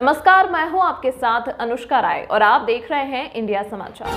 नमस्कार, मैं हूं आपके साथ अनुष्का राय और आप देख रहे हैं इंडिया समाचार।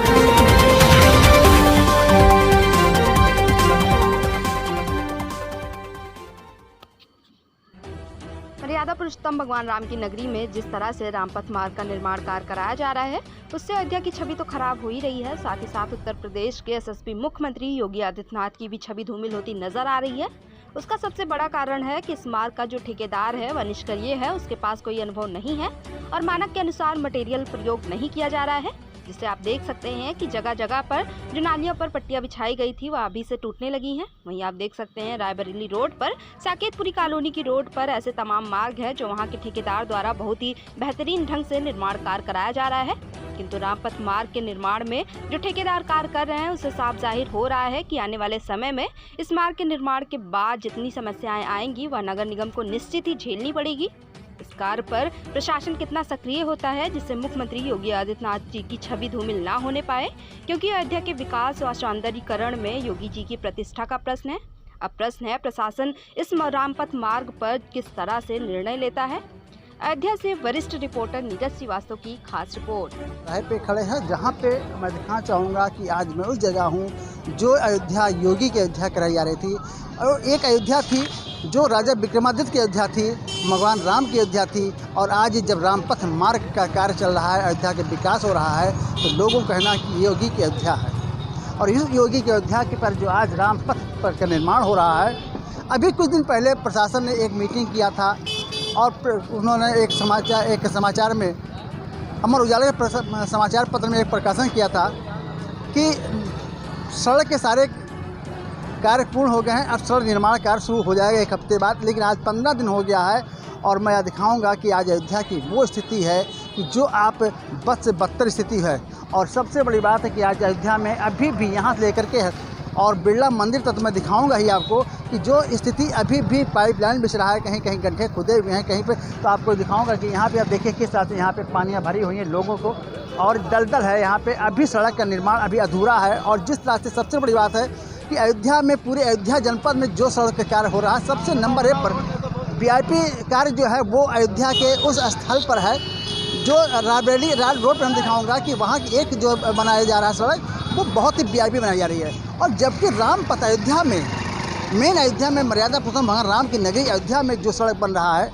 मर्यादा पुरुषोत्तम भगवान राम की नगरी में जिस तरह से रामपथ मार्ग का निर्माण कार्य कराया जा रहा है, उससे अयोध्या की छवि तो खराब हो ही रही है, साथ ही साथ उत्तर प्रदेश के यशस्वी मुख्यमंत्री योगी आदित्यनाथ की भी छवि धूमिल होती नजर आ रही है। उसका सबसे बड़ा कारण है कि इस मार्ग का जो ठेकेदार है वह निष्क्रिय है, उसके पास कोई अनुभव नहीं है और मानक के अनुसार मटेरियल प्रयोग नहीं किया जा रहा है, जिससे आप देख सकते हैं कि जगह जगह पर जो नालियों पर पट्टियां बिछाई गई थी वह अभी से टूटने लगी हैं। वहीं आप देख सकते हैं रायबरेली रोड पर, साकेतपुरी कॉलोनी की रोड पर ऐसे तमाम मार्ग है जो वहां के ठेकेदार द्वारा बहुत ही बेहतरीन ढंग से निर्माण कार्य कराया जा रहा है, किंतु रामपथ मार्ग के निर्माण में जो ठेकेदार कार्य कर रहे हैं उससे साफ जाहिर हो रहा है कि आने वाले समय में इस मार्ग के निर्माण के बाद जितनी समस्याएं आएंगी वह नगर निगम को निश्चित ही झेलनी पड़ेगी। इस कार्य पर प्रशासन कितना सक्रिय होता है जिससे मुख्यमंत्री योगी आदित्यनाथ जी की छवि धूमिल ना होने पाए, क्योंकि अयोध्या के विकास और सौंदर्यीकरण में योगी जी की प्रतिष्ठा का प्रश्न है। अब प्रश्न है प्रशासन इस रामपथ मार्ग पर किस तरह से निर्णय लेता है। अयोध्या से वरिष्ठ रिपोर्टर नीरज श्रीवास्तव की खास रिपोर्ट। राह पे खड़े हैं जहाँ पे मैं दिखाना चाहूँगा कि आज मैं उस जगह हूँ जो अयोध्या योगी की अयोध्या कराई जा रही थी, और एक अयोध्या थी जो राजा विक्रमादित्य की अयोध्या थी, भगवान राम की अयोध्या थी। और आज जब रामपथ मार्ग का कार्य चल रहा है, अयोध्या के विकास हो रहा है, तो लोगों को कहना कि योगी की अयोध्या है। और इस योगी की अयोध्या के पर जो आज रामपथ पर का निर्माण हो रहा है, अभी कुछ दिन पहले प्रशासन ने एक मीटिंग किया था और उन्होंने एक समाचार में, अमर उजाला के समाचार पत्र में एक प्रकाशन किया था कि सड़क के सारे कार्य पूर्ण हो गए हैं, अब सड़क निर्माण कार्य शुरू हो जाएगा एक हफ्ते बाद। लेकिन आज 15 दिन हो गया है और मैं दिखाऊंगा कि आज अयोध्या की वो स्थिति है कि जो आप बद से बदतर स्थिति है। और सबसे बड़ी बात है कि आज अयोध्या में अभी भी यहाँ से लेकर के और बिरला मंदिर तक मैं दिखाऊंगा ही आपको कि जो स्थिति अभी भी पाइपलाइन बिछ रहा है, कहीं कहीं गड्ढे खुदे हुए हैं कहीं पे, तो आपको दिखाऊंगा कि यहाँ पे आप देखिए किस तरह से यहाँ पे पानियाँ भरी हुई हैं लोगों को, और दलदल है यहाँ पे। अभी सड़क का निर्माण अभी अधूरा है। और जिस तरह से सबसे बड़ी बात है कि अयोध्या में, पूरे अयोध्या जनपद में जो सड़क का कार्य हो रहा है, सबसे नंबर 1 पर VIP कार्य जो है वो अयोध्या के उस स्थल पर है जो रायबरेली रोड पर हम दिखाऊंगा कि वहाँ एक जो बनाया जा रहा है सड़क, वो बहुत ही VIP बनाई जा रही है। और जबकि रामपथ अयोध्या में, मेन अयोध्या में मर्यादा पुरुषोत्तम भगवान राम की नगरी अयोध्या में जो सड़क बन रहा है,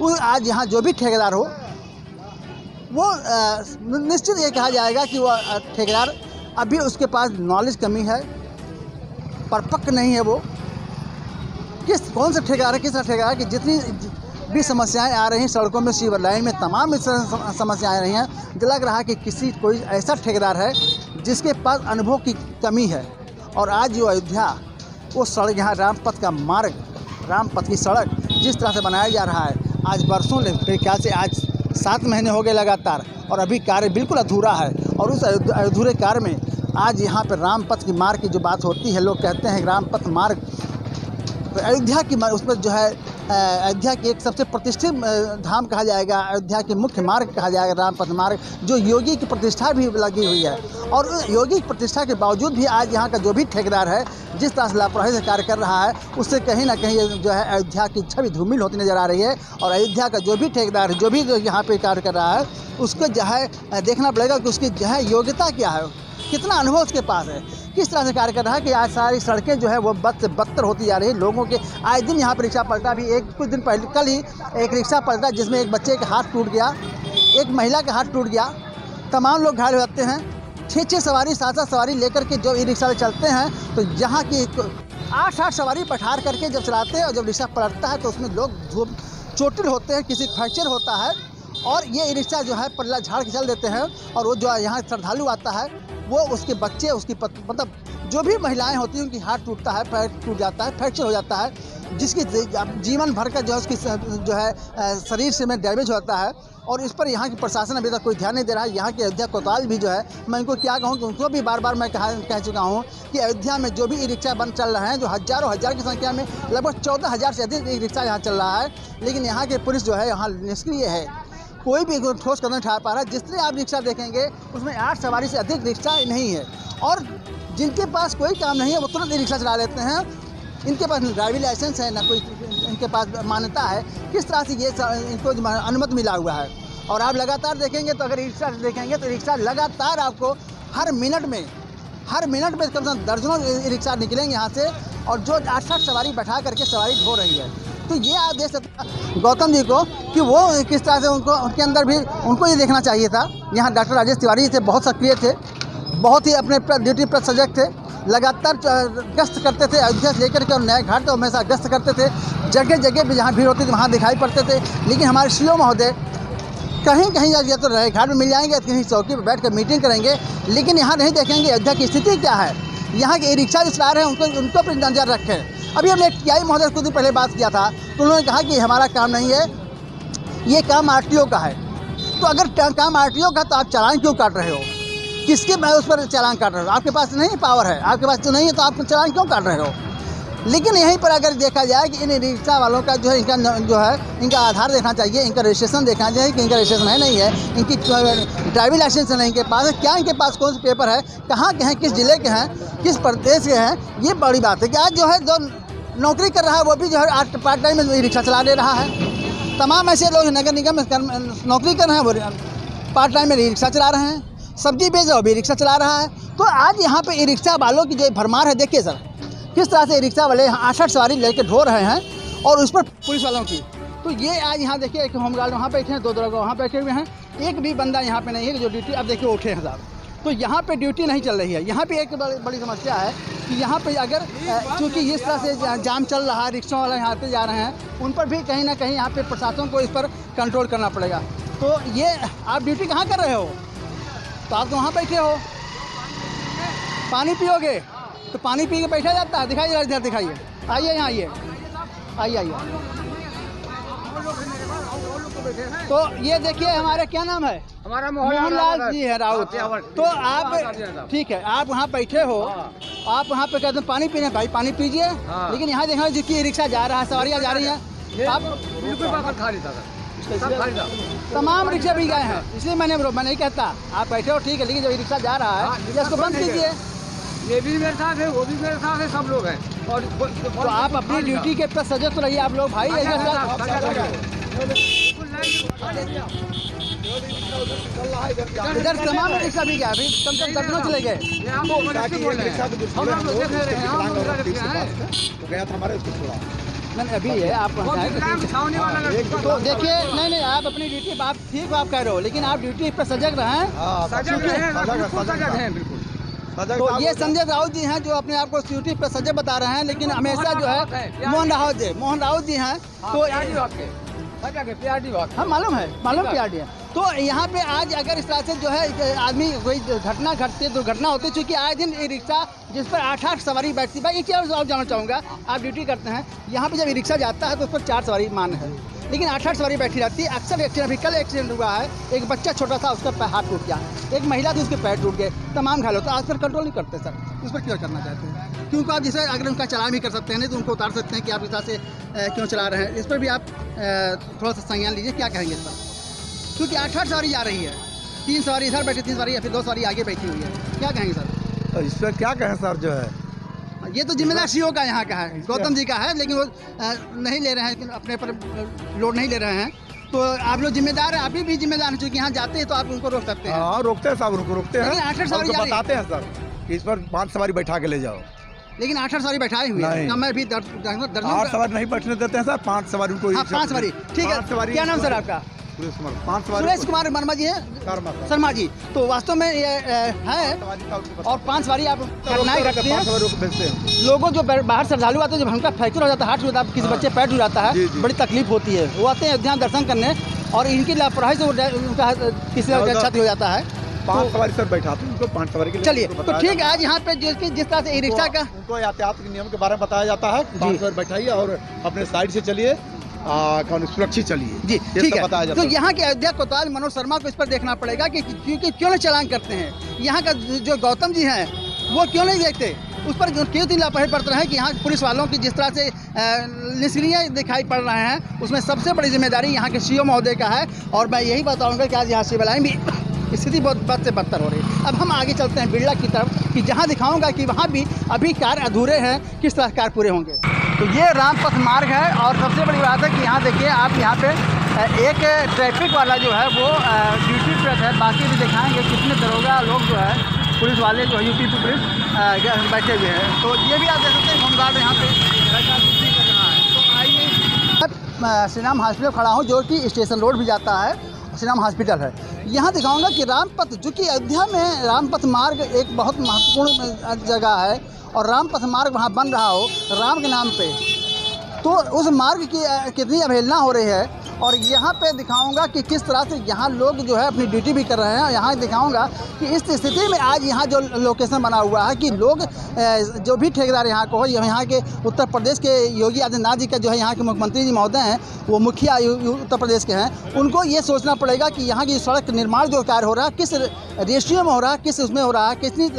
वो आज यहाँ जो भी ठेकेदार हो वो निश्चित ये कहा जाएगा कि वो ठेकेदार अभी उसके पास नॉलेज कमी है, परिपक्व नहीं है। वो कौन सा ठेकेदार है, किस तरह ठेकेदार है कि जितनी भी समस्याएं आ रही हैं सड़कों में, सीवर लाइन में, तमाम समस्याएं आ रही हैं, लग रहा है कि कोई ऐसा ठेकेदार है जिसके पास अनुभव की कमी है। और आज जो अयोध्या वो सड़क, यहाँ रामपथ का मार्ग, रामपथ की सड़क जिस तरह से बनाया जा रहा है, आज बरसों मेरे ख्याल से आज 7 महीने हो गए लगातार, और अभी कार्य बिल्कुल अधूरा है। और उस अधूरे कार्य में आज यहाँ पर रामपथ की मार्ग की जो बात होती है, लोग कहते हैं रामपथ मार्ग अयोध्या की, उसमें जो है अयोध्या की एक सबसे प्रतिष्ठित धाम कहा जाएगा, अयोध्या के मुख्य मार्ग कहा जाएगा रामपथ मार्ग, जो योगी की प्रतिष्ठा भी लगी हुई है। और योगी की प्रतिष्ठा के बावजूद भी आज यहाँ का जो भी ठेकेदार है, जिस तरह से लापरवाही से कार्य कर रहा है, उससे कहीं ना कहीं जो है अयोध्या की छवि धूमिल होती नज़र आ रही है। और अयोध्या का जो भी ठेकेदार है, जो भी यहाँ पे कार्य कर रहा है, उसको जो है देखना पड़ेगा कि उसकी जो है योग्यता क्या है, कितना अनुभव उसके पास है, किस तरह से कार्य कर रहा है कि आज सारी सड़कें जो है वो बद से बदतर होती जा रही है। लोगों के आए दिन यहाँ पर रिक्शा पलटा, भी कुछ दिन पहले, कल ही एक रिक्शा पलटा जिसमें एक बच्चे का हाथ टूट गया, एक महिला का हाथ टूट गया, तमाम लोग घायल हो जाते हैं। 6 सवारी, 7 सवारी लेकर के जो ई रिक्शा चलते हैं, तो यहाँ की 8 सवारी बैठार करके जब चलाते हैं और जब रिक्शा पलटता है तो उसमें लोग चोटिल होते हैं, किसी फ्रैक्चर होता है। और ये ई रिक्शा जो है पल्ला झाड़ के चल देते हैं। और वो जो यहाँ श्रद्धालु आता है, वो उसके बच्चे, उसकी मतलब जो भी महिलाएं होती हैं, उनकी हाथ टूटता है, पैर टूट जाता है, फ्रैक्चर हो जाता है, जिसकी जीवन भर का जो है उसकी जो है शरीर से में डैमेज होता है। और इस पर यहाँ की प्रशासन अभी तक कोई ध्यान नहीं दे रहा है। यहाँ के अयोध्या कोतवाल भी जो है, मैं इनको क्या कहूँ कि उनको भी बार बार मैं कह चुका हूँ कि अयोध्या में जो भी ई रिक्शा बंद चल रहे हैं, जो हजार की संख्या में, लगभग 14,000 से अधिक ई रिक्शा यहाँ चल रहा है, लेकिन यहाँ के पुलिस जो है यहाँ निष्क्रिय है, कोई भी ठोस कदम उठा पा रहा है। जितने आप रिक्शा देखेंगे उसमें 8 सवारी से अधिक रिक्शा नहीं है। और जिनके पास कोई काम नहीं है वो तुरंत रिक्शा चला लेते हैं। इनके पास ड्राइविंग लाइसेंस है, ना कोई इनके पास मान्यता है, किस तरह से ये इनको अनुमति मिला हुआ है। और आप लगातार देखेंगे तो अगर रिक्शा देखेंगे तो रिक्शा लगातार आपको हर मिनट में कम से कम दर्जनों रिक्शा निकलेंगे यहाँ से, और जो 8-8 सवारी बैठा करके सवारी ढो रही है। तो ये आप देख सकते हैं गौतम जी को कि वो किस तरह से उनके अंदर भी उनको ये देखना चाहिए था। यहाँ डॉक्टर राजेश तिवारी थे, बहुत सक्रिय थे, बहुत ही अपने ड्यूटी पर सजग थे, लगातार गश्त करते थे अयोध्या से लेकर के और नया घाट तो हमेशा गश्त करते थे, जगह जगह पे जहाँ भीड़ होती थी वहाँ दिखाई पड़ते थे। लेकिन हमारे सीओ महोदय कहीं कहीं या तो नए घाट में मिल जाएंगे, कहीं चौकी पर बैठ कर मीटिंग करेंगे, लेकिन यहाँ नहीं देखेंगे अयोध्या की स्थिति क्या है। यहाँ के रिक्शा जो चला रहे हैं उनको पर नजर रखें। अभी हमने टीआई महोदय कुछ दिन पहले बात किया था तो उन्होंने कहा कि हमारा काम नहीं है, ये काम आरटीओ का है। तो अगर काम आरटीओ का तो आप चालान क्यों काट रहे हो? किसके उस पर चालान काट रहे हो? आपके पास नहीं पावर है, आपके पास तो नहीं है, तो आप चालान क्यों काट रहे हो? लेकिन यहीं पर अगर देखा जाए कि इन रिक्शा वालों का जो है इनका आधार देखना चाहिए, इनका रजिस्ट्रेशन देखना चाहिए कि इनका रजिस्ट्रेशन है नहीं है, इनकी ड्राइविंग लाइसेंस नहीं इनके पास है, क्या इनके पास कौन से पेपर है, कहाँ के हैं, किस ज़िले के हैं, किस प्रदेश के हैं। ये बड़ी बात है कि आज जो है जो नौकरी कर रहा है वो भी जो है पार्ट टाइम में रिक्शा चला ले रहा है। तमाम ऐसे लोग नगर निगम में नौकरी कर रहे हैं, वो पार्ट टाइम में रिक्शा चला रहे हैं, सब्जी बेच रहा है वो भी रिक्शा चला रहा है। तो आज यहाँ पे ई रिक्शा वालों की जो भरमार है, देखिए सर किस तरह से रिक्शा वाले 8-8 सवारी लेकर ढो रहे हैं और उस पर पुलिस वालों की। तो ये आज यहाँ देखिए एक होमगार्ड वहाँ बैठे हैं, 2 दरोगा वहाँ बैठे हुए हैं, एक भी बंदा यहाँ पे नहीं है जो ड्यूटी। अब देखिए उठे हैं साहब, तो यहाँ पे ड्यूटी नहीं चल रही है। यहाँ पे एक बड़ी समस्या है कि यहाँ पे अगर चूँकि इस तरह से जाम चल रहा है, रिक्शा वाले यहाँ पे जा रहे हैं, उन पर भी कहीं ना कहीं यहाँ पे प्रशासन को इस पर कंट्रोल करना पड़ेगा। तो ये आप ड्यूटी कहाँ कर रहे हो? तो आप तो वहाँ बैठे हो, पानी पियोगे तो पानी पी के बैठा जाता है। दिखाइए इधर, दिखाइए, आइए यहाँ, आइए। तो ये देखिए हमारे क्या नाम है, हमारा मोहनलाल जी है राउत। तो आप ठीक है, आप वहाँ बैठे हो, आप वहाँ पे कहते हैं पानी पीने, भाई पानी पीजिए। लेकिन यहाँ देखना जिसकी रिक्शा जा रहा है, सवारियाँ जा रही हैं, आप तमाम रिक्शा भी गए हैं, इसलिए मैं नहीं कहता आप बैठे हो ठीक है, लेकिन जब रिक्शा जा रहा है इसको बंद कीजिए। ये भी मेरे साथ है, वो भी मेरे साथ है, सब लोग हैं। और तो आप अपनी ड्यूटी के प्रति सजग तो रहिए आप लोग भाई। इधर तमाम रिक्शा भी गया, अभी कम से कम दर्जनों चले गए। अभी है आप तो देखिए, नहीं आप अपनी ड्यूटी आप ठीक आप कह रहे हो, लेकिन आप ड्यूटी पर सजग रहें। तो ये संजय राउत जी हैं जो अपने आप को ड्यूटी पर सजग बता रहे हैं, लेकिन हमेशा जो है मोहन राउत जी हैं। तो हाँ मालूम PRD है। तो यहाँ पे आज अगर इस तरह से जो है आदमी कोई घटना घटती है, दुर्घटना होती है, चूँकि आए दिन रिक्शा जिस पर 8-8 सवारी बैठती है। भाई एक और जानना चाहूँगा, आप ड्यूटी करते हैं यहाँ पे, जब रिक्शा जाता है तो उस पर 4 सवारी मान्य है, लेकिन 8-8 सवारी बैठी रहती है। अक्सर एक्सीडेंट, अभी कल एक्सीडेंट हुआ है, एक बच्चा छोटा था उसका हाथ टूट गया, एक महिला थी उसके पैर टूट गए, तमाम घायल होता है। आज पर कंट्रोल नहीं करते सर, उस पर क्यों करना चाहते हैं? क्योंकि आप जैसे अगर उनका चालान भी कर सकते हैं, नहीं तो उनको उतार सकते हैं कि आप इस तरह से क्यों चला रहे हैं। इस पर भी आप थोड़ा सा संज्ञान लीजिए, क्या कहेंगे इस पर? क्योंकि 8-8 सवारी जा रही है, 3 सवारी इधर बैठी, 3 सवारी या फिर 2 सवारी आगे बैठी हुई है, क्या कहेंगे सर? तो इस पर क्या कहें सर, जो है ये तो जिम्मेदार सीओ का यहाँ का है, गौतम जी का है, लेकिन वो नहीं ले रहे हैं, अपने पर लोड नहीं ले रहे हैं। तो आप लोग जिम्मेदार हैं, आप भी जिम्मेदार हैं, क्योंकि यहाँ जाते हैं तो आप उनको रोक सकते हैं। हाँ रोकते हैं साहब, उनको रोकते हैं, 8-8 सवारी बताते हैं सर कि इस पर 5 सवारी बैठा के ले जाओ, लेकिन 8-8 सवारी बैठाई हुई है। मैं भी 8 सवारी नहीं बैठने देते हैं सर, 5 सवारी उनको। 5 सवारी ठीक है। क्या नाम सर आपका? सुरेश कुमार वर्मा जी है, शर्मा जी। तो वास्तव में ये है, और 5 सवारी आप घटनाएं घटती हैं। लोगों जो बाहर श्रद्धालु आते हैं, जब हमका फ्रैक्चर हो जाता है, हाथ टूट जाता है, किसी बच्चे पैर टूट जाता है, बड़ी तकलीफ होती है। वो आते हैं अयोध्या दर्शन करने, और इनकी लापरवाही से उनका किसी क्षति हो जाता है। 5 सवारी सर बैठाते हैं उनको, 5 सवारी के लिए। चलिए तो ठीक है, आज यहाँ पे जिस तरह से ई रिक्शा का उनको यातायात के नियम के बारे में बताया जाता है, 5 सवारी बैठाइए और अपने साइड से चलिए, सुरक्षित चलिए जी, ठीक है। तो यहाँ के अयोध्या कोतवाल मनोज शर्मा को इस पर देखना पड़ेगा कि क्यों नहीं चालान करते हैं। यहाँ का जो गौतम जी हैं वो क्यों नहीं देखते, उस पर क्यों इतनी लापरवाही बरत रहे हैं कि यहाँ पुलिस वालों की जिस तरह से निष्क्रिय दिखाई पड़ रहे हैं, उसमें सबसे बड़ी जिम्मेदारी यहाँ के सीओ महोदय का है। और मैं यही बताऊँगा कि आज यहाँ सिविल लाइन भी स्थिति बहुत बद से बदतर हो रही है। अब हम आगे चलते हैं बिरला की तरफ, कि जहाँ दिखाऊंगा कि वहाँ भी अभी कार्य अधूरे हैं, किस तरह कार्य पूरे होंगे। तो ये रामपथ मार्ग है, और सबसे बड़ी बात है कि यहाँ देखिए आप, यहाँ पे एक ट्रैफिक वाला जो है वो ड्यूटी पे है, बाकी भी दिखाएंगे कितने दरोगा लोग जो है पुलिस वाले जो है यूपी पुलिस बैठे हुए हैं। तो ये भी आप देख सकते हैं होमगार्ड यहाँ पे ड्यूटी कर रहा है। तो आइए श्री राम हॉस्पिटल खड़ा हूँ जो कि स्टेशन रोड भी जाता है, श्री राम हॉस्पिटल है। यहाँ दिखाऊंगा कि रामपथ, जो कि अयोध्या में रामपथ मार्ग एक बहुत महत्वपूर्ण जगह है और रामपथ मार्ग वहाँ बन रहा हो राम के नाम पे, तो उस मार्ग की कितनी अवहेलना हो रही है। और यहाँ पे दिखाऊंगा कि किस तरह से यहाँ लोग जो है अपनी ड्यूटी भी कर रहे हैं। यहाँ दिखाऊंगा कि इस स्थिति में आज यहाँ जो लोकेशन बना हुआ है कि लोग जो भी ठेकेदार यहाँ को हो, यहाँ के उत्तर प्रदेश के योगी आदित्यनाथ जी का जो है यहाँ के मुख्यमंत्री जी महोदय हैं, वो मुखिया उत्तर प्रदेश के हैं, उनको ये सोचना पड़ेगा कि यहाँ की सड़क निर्माण जो कार्य हो रहा है किस रेशियो में हो रहा है, किस उसमें हो रहा है, कितनी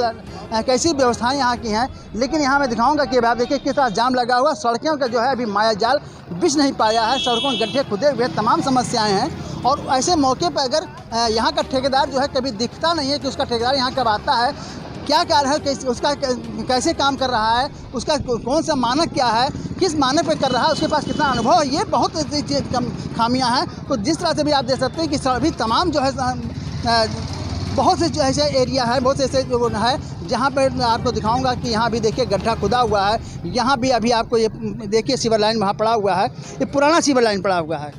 कैसी व्यवस्थाएं यहाँ की हैं। लेकिन यहाँ मैं दिखाऊंगा कि आप देखिए किस तरह जाम लगा हुआ, सड़कों का जो है अभी माया जाल बिछ नहीं पाया है, सड़कों में गड्ढे खुदे हुए, तमाम समस्याएं हैं। और ऐसे मौके पर अगर यहाँ का ठेकेदार जो है कभी दिखता नहीं है कि उसका ठेकेदार यहाँ कब आता है, क्या कार्य है, उसका कैसे काम कर रहा है, उसका कौन सा मानक क्या है, किस मानक पे कर रहा है, उसके पास कितना अनुभव है, ये बहुत खामियां हैं। तो जिस तरह से भी आप देख सकते हैं कि सभी तमाम जो है बहुत से जो ऐसे एरिया है, बहुत से ऐसे जो है जहाँ पर आपको दिखाऊंगा कि यहाँ भी देखिए गड्ढा खुदा हुआ है। यहाँ भी अभी आपको ये देखिए सीवर लाइन वहाँ पड़ा हुआ है, ये पुराना सीवर लाइन पड़ा हुआ है।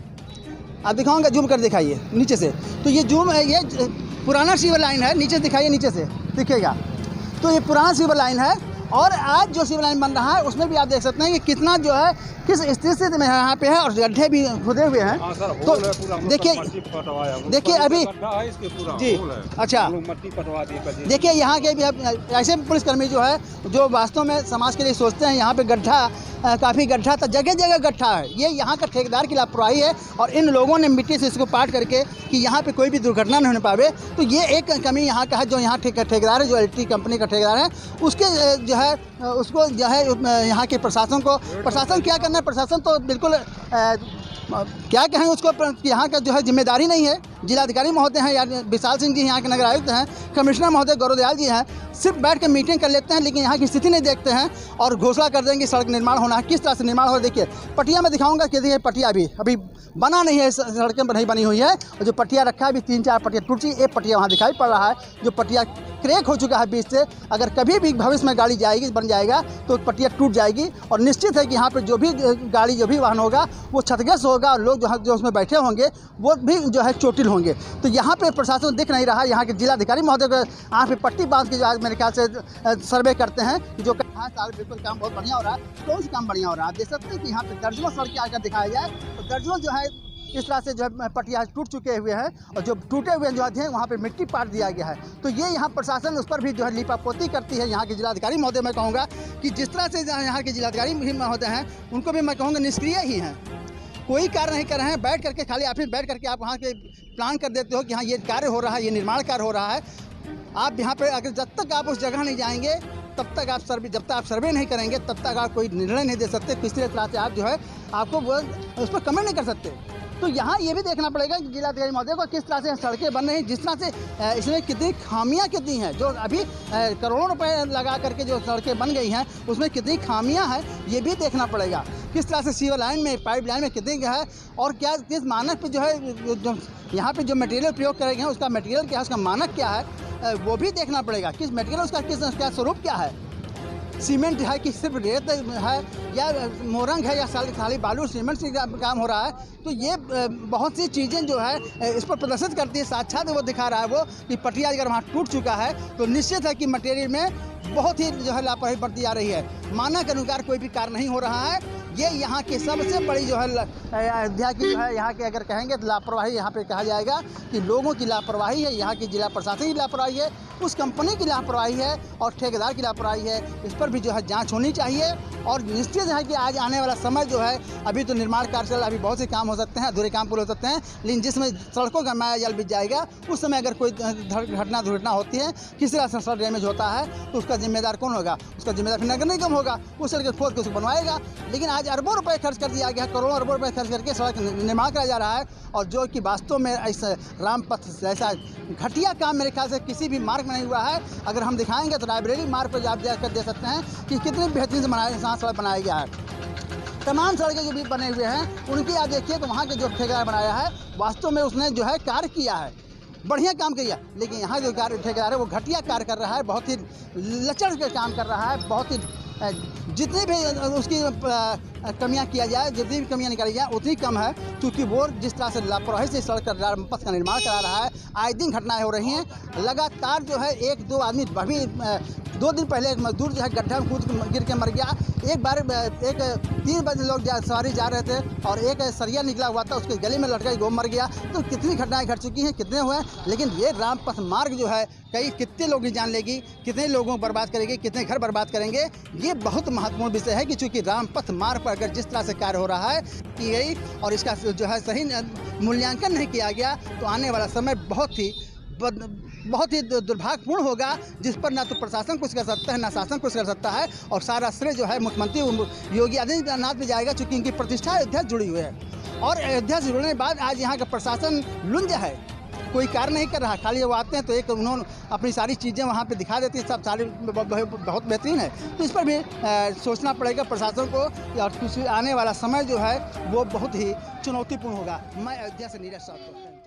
आप दिखाऊंगा, जूम कर दिखाइए नीचे से, तो ये जूम है, ये पुराना सीवर लाइन है, नीचे दिखाइए, नीचे से दिखेगा। तो ये पुराना सीवर लाइन है और आज जो सीवर लाइन बन रहा है उसमें भी आप देख सकते हैं कि कितना जो है किस स्थिति में यहाँ पे है और गड्ढे भी खुदे हुए हैं। तो देखिए अभी जी अच्छा देखिए यहाँ के भी ऐसे पुलिसकर्मी जो है जो वास्तव में समाज के लिए सोचते हैं, यहाँ पे गड्ढा काफ़ी गड्ढा था, जगह जगह गड्ढा है। ये यहाँ का ठेकेदार की लापरवाही है और इन लोगों ने मिट्टी से इसको पाट करके कि यहाँ पे कोई भी दुर्घटना नहीं होने पावे। तो ये एक कमी यहाँ का है। जो यहाँ ठेकेदार है, जो एलटी कंपनी का ठेकेदार है, उसके जो है उसको जो है यहाँ के प्रशासन को, प्रशासन क्या करना है, प्रशासन तो बिल्कुल क्या कहें उसको, यहाँ का जो है जिम्मेदारी नहीं है। जिलाधिकारी महोदय हैं या विशाल सिंह जी यहाँ के नगर आयुक्त हैं, कमिश्नर महोदय गौरवदयाल जी हैं, सिर्फ बैठ के मीटिंग कर लेते हैं लेकिन यहाँ की स्थिति नहीं देखते हैं और घोषणा कर देंगे सड़क निर्माण होना है। किस तरह से निर्माण हो, देखिए पटिया में दिखाऊंगा कि देखिए पटिया अभी बना नहीं है, सड़कें नहीं बनी हुई है। और जो पटिया रखा है अभी 3-4 पटिया टूट चुकी, एक पटिया वहाँ दिखाई पड़ रहा है जो पटिया क्रैक हो चुका है बीच से। अगर कभी भी भविष्य में गाड़ी जाएगी, बन जाएगा तो पटिया टूट जाएगी और निश्चित है कि यहाँ पर जो भी गाड़ी, जो भी वाहन होगा वो क्षतिग्रस्त होगा और लोग जो उसमें बैठे होंगे वो भी जो है चोटिल होंगे। तो यहाँ पे प्रशासन दिख नहीं रहा। यहाँ के जिलाधिकारी महोदय को यहाँ पे पट्टी बांध के जो आज मेरे ख्याल से सर्वे करते हैं कि जो बिल्कुल काम बहुत बढ़िया हो रहा है। कौन सा काम बढ़िया हो रहा है, देख सकते हैं कि यहाँ पे दर्जनों सड़कें आकर दिखाया जाए तो दर्जनों जो है इस तरह से जो है पटिया टूट चुके हुए हैं और जो टूटे हुए जो हैं वहाँ पे मिट्टी पाट दिया गया है। तो ये यहाँ प्रशासन उस पर भी जो है लिपापोती करती है। यहाँ के जिलाधिकारी महोदय मैं कहूँगा कि जिस तरह से यहाँ के जिलाधिकारी महोदय हैं उनको भी मैं कहूँगा निष्क्रिय ही हैं, कोई कार्य नहीं कर रहे हैं। बैठ करके खाली ऑफिस बैठ करके आप वहाँ के प्लान कर देते हो कि हाँ ये कार्य हो रहा है, ये निर्माण कार्य हो रहा है। आप यहाँ पे अगर जब तक आप उस जगह नहीं जाएंगे तब तक आप जब तक आप सर्वे नहीं करेंगे तब तक आप कोई निर्णय नहीं दे सकते, किसी तरह से आप जो है आपको वो उस पर कमेंट नहीं कर सकते। तो यहाँ ये भी देखना पड़ेगा कि जिलाधिकारी महोदय को किस तरह से सड़कें बन रही, जिस तरह से इसमें कितनी खामियां कितनी हैं। जो अभी करोड़ों रुपए लगा करके जो सड़कें बन गई हैं उसमें कितनी खामियां हैं ये भी देखना पड़ेगा। किस तरह से सीवर लाइन में, पाइप लाइन में कितनी है और क्या किस मानक पे जो है जो यहाँ पे जो मटेरियल प्रयोग करे गए हैं उसका मटेरियल क्या है, उसका मानक क्या है, वो भी देखना पड़ेगा। किस मटेरियल उसका क्या स्वरूप क्या है, सीमेंट है कि सिर्फ रेत है या मोरंग है या खाली बालू सीमेंट से काम हो रहा है। तो ये बहुत सी चीज़ें जो है इस पर प्रदर्शित करती है। साक्षात वो दिखा रहा है वो कि पटिया अगर वहाँ टूट चुका है तो निश्चित है कि मटेरियल में बहुत ही जो है लापरवाही बरती जा रही है। मानक अनुसार कोई भी कार्य नहीं हो रहा है। ये यहाँ की सबसे बड़ी जो है अयोध्या की जो है यहाँ के अगर कहेंगे तो लापरवाही यहाँ पे कहा जाएगा कि लोगों की लापरवाही है, यहाँ की जिला प्रशासन की लापरवाही है, उस कंपनी की लापरवाही है और ठेकेदार की लापरवाही है। इस पर भी जो है जांच होनी चाहिए और निश्चित है कि आज आने वाला समय जो है, अभी तो निर्माण कार्य चल, अभी बहुत से काम हो सकते हैं, अधूरे काम पूरे हो सकते हैं, लेकिन जिसमें सड़कों का माया जाल बिछ जाएगा उस समय अगर कोई दुर्घटना होती है, किसी तरह से सड़क डैमेज होता है तो उसका जिम्मेदार कौन होगा? उसका जिम्मेदार फिर नगर निगम होगा, उस सड़क खोद के उसको बनवाएगा। लेकिन आज अरबों रुपए खर्च कर दिया गया है, करोड़ों अरबों रुपए खर्च करके सड़क निर्माण कराया जा रहा है और जो कि वास्तव में ऐसा रामपथ जैसा घटिया काम मेरे ख्याल से किसी भी मार्ग में नहीं हुआ है। अगर हम दिखाएंगे तो लाइब्रेरी मार्ग पर आप देख सकते हैं कि कितनी बेहतरीन से सड़क बनाया गया है। तमाम सड़कें जो भी बने हुए हैं उनकी आज देखिए तो वहाँ के जो ठेकेदार बनाया है वास्तव में उसने जो है कार्य किया है, बढ़िया काम किया, लेकिन यहाँ जो ठेकेदार है वो घटिया कार्य कर रहा है, बहुत ही लचड़ के काम कर रहा है, बहुत ही जितनी भी उसकी कमियां किया जाए, जितनी भी कमियां निकाली जाए उतनी कम है, क्योंकि वो जिस तरह से लापरवाही से सड़क रामपथ का निर्माण करा रहा है, आए दिन घटनाएं हो रही हैं। लगातार जो है एक दो आदमी भी 2 दिन पहले एक मजदूर जो है गड्ढा में कूद गिर के मर गया। एक 3 बजे लोग सवारी जा रहे थे और एक सरिया निकला हुआ था, उसके गले में लटका वो मर गया। तो कितनी घटनाएं घट चुकी हैं, कितने हुए, लेकिन ये रामपथ मार्ग जो है कितने लोगों की जान लेगी, कितने लोगों को बर्बाद करेगी, कितने घर बर्बाद करेंगे, ये बहुत महत्वपूर्ण विषय है कि चूँकि रामपथ मार्ग पर अगर जिस तरह से कार्य हो रहा है की गई और इसका जो है सही मूल्यांकन नहीं किया गया तो आने वाला समय बहुत ही दुर्भाग्यपूर्ण होगा, जिस पर ना तो प्रशासन कुछ कर सकता है ना शासन कुछ कर सकता है, और सारा श्रेय जो है मुख्यमंत्री योगी आदित्यनाथ पे जाएगा, चूँकि इनकी प्रतिष्ठा अयोध्या जुड़ी हुई है। और अयोध्या से जुड़ने के बाद आज यहाँ का प्रशासन लुंज है, कोई कार्य नहीं कर रहा, खाली वो आते हैं तो एक उन्होंने अपनी सारी चीज़ें वहाँ पे दिखा देती है, सब सारी बहुत बेहतरीन है। तो इस पर भी सोचना पड़ेगा प्रशासन को, और आने वाला समय जो है वो बहुत ही चुनौतीपूर्ण होगा। मैं अयोध्या से नीरज साहब।